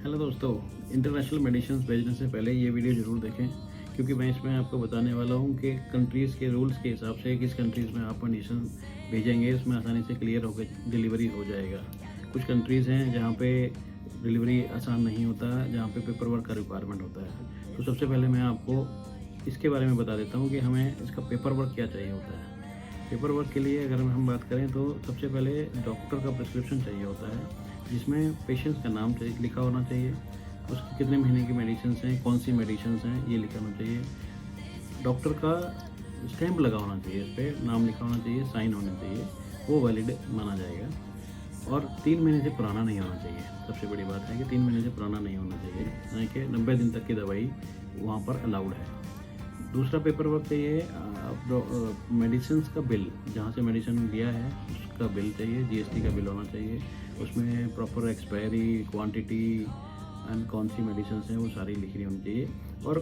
Hello दोस्तों, international medicine भेजने से पहले ये वीडियो ज़रूर देखें, क्योंकि मैं इसमें आपको बताने वाला हूँ कि कंट्रीज़ के रूल्स के हिसाब से किस कंट्रीज़ में आप मेडिसिन भेजेंगे उसमें आसानी से क्लियर होकर डिलीवरी हो जाएगा। कुछ कंट्रीज़ हैं जहाँ पे डिलीवरी आसान नहीं होता, जहाँ पे पेपर वर्क का रिक्वायरमेंट होता है। तो सबसे पहले मैं आपको इसके बारे में बता देता हूँ कि हमें इसका पेपर वर्क क्या चाहिए होता है। पेपर वर्क के लिए अगर हम बात करें तो सबसे पहले डॉक्टर का प्रिस्क्रिप्शन चाहिए होता है, जिसमें पेशेंट्स का नाम लिखा होना चाहिए, उसकी कितने महीने की मेडिसिन हैं, कौन सी मेडिसिन हैं, ये लिखा होना चाहिए। डॉक्टर का स्टैंप लगा होना चाहिए, इस पर नाम लिखा होना चाहिए, साइन होने चाहिए, वो वैलिड माना जाएगा। और 3 महीने से पुराना नहीं होना चाहिए। सबसे बड़ी बात है कि 3 महीने से पुराना नहीं होना चाहिए, यानी कि 90 दिन तक की दवाई वहाँ पर अलाउड है। दूसरा पेपर वर्क चाहिए, मेडिसिन का बिल, जहाँ से मेडिसिन लिया है उसका बिल चाहिए, जीएसटी का बिल होना चाहिए। उसमें प्रॉपर एक्सपायरी, क्वांटिटी एंड कौन सी मेडिसिन हैं वो सारी लिखनी होनी चाहिए। और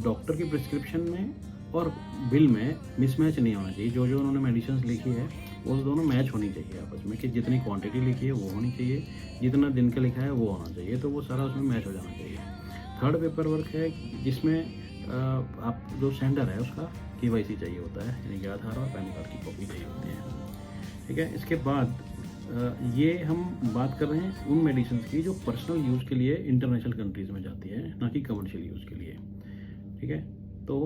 डॉक्टर की प्रिस्क्रिप्शन में और बिल में मिसमैच नहीं होना चाहिए। जो जो उन्होंने मेडिसिन लिखी है वो दोनों मैच होनी चाहिए आपस में, कि जितनी क्वांटिटी लिखी है वो होनी चाहिए, जितना दिन का लिखा है वो होना चाहिए, तो वो सारा उसमें मैच हो जाना चाहिए। थर्ड पेपर वर्क है जिसमें आप जो सेंडर है उसका केवाईसी चाहिए होता है, यानी कि आधार और पैन कार्ड की कॉपी चाहिए होती है। ठीक है, इसके बाद ये हम बात कर रहे हैं उन मेडिसिन की जो पर्सनल यूज़ के लिए इंटरनेशनल कंट्रीज़ में जाती है, ना कि कमर्शियल यूज़ के लिए। ठीक है, तो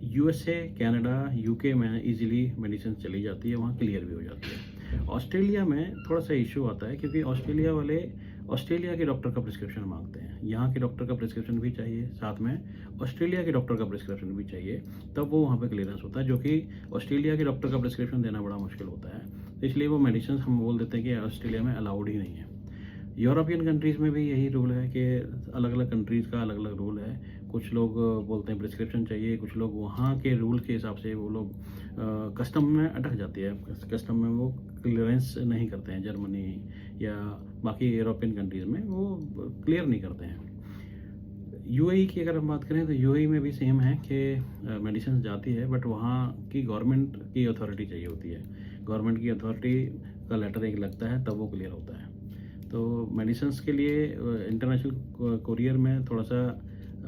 यूएसए, कनाडा, यूके में इजीली मेडिसिन चली जाती है, वहाँ क्लियर भी हो जाती है। ऑस्ट्रेलिया में थोड़ा सा इशू आता है, क्योंकि ऑस्ट्रेलिया वाले ऑस्ट्रेलिया के डॉक्टर का प्रिस्क्रिप्शन मांगते हैं। यहाँ के डॉक्टर का प्रिस्क्रिप्शन भी चाहिए, साथ में ऑस्ट्रेलिया के डॉक्टर का प्रिस्क्रिप्शन भी चाहिए, तब वो वहाँ पे क्लियरेंस होता है, जो कि ऑस्ट्रेलिया के डॉक्टर का प्रिस्क्रिप्शन देना बड़ा मुश्किल होता है। तो इसलिए वो मेडिसिन हम बोल देते हैं कि ऑस्ट्रेलिया में अलाउड ही नहीं है। यूरोपियन कंट्रीज़ में भी यही रूल है कि अलग अलग कंट्रीज़ का अलग अलग रूल है। कुछ लोग बोलते हैं प्रिस्क्रिप्शन चाहिए, कुछ लोग वहाँ के रूल के हिसाब से वो लोग कस्टम में अटक जाती है, कस्टम में वो क्लियरेंस नहीं करते हैं। जर्मनी या बाकी यूरोपियन कंट्रीज़ में वो क्लियर नहीं करते हैं। यूएई की अगर हम बात करें तो यूएई में भी सेम है कि मेडिसिन जाती है, बट वहाँ की गवर्नमेंट की अथॉरिटी चाहिए होती है। गवर्नमेंट की अथॉरिटी का लेटर एक लगता है, तब वो क्लियर होता है। तो मेडिसिन के लिए इंटरनेशनल कोरियर में थोड़ा सा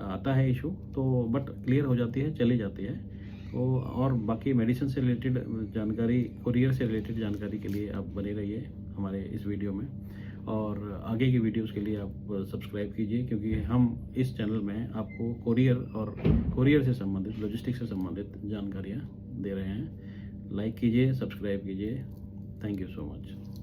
आता है इशू, तो बट क्लियर हो जाती है, चली जाती है। तो और बाकी मेडिसिन से रिलेटेड जानकारी, कोरियर से रिलेटेड जानकारी के लिए आप बने रहिए हमारे इस वीडियो में, और आगे की वीडियोस के लिए आप सब्सक्राइब कीजिए, क्योंकि हम इस चैनल में आपको कोरियर से संबंधित, लॉजिस्टिक्स से संबंधित जानकारियाँ दे रहे हैं। लाइक कीजिए, सब्सक्राइब कीजिए। Thank you so much.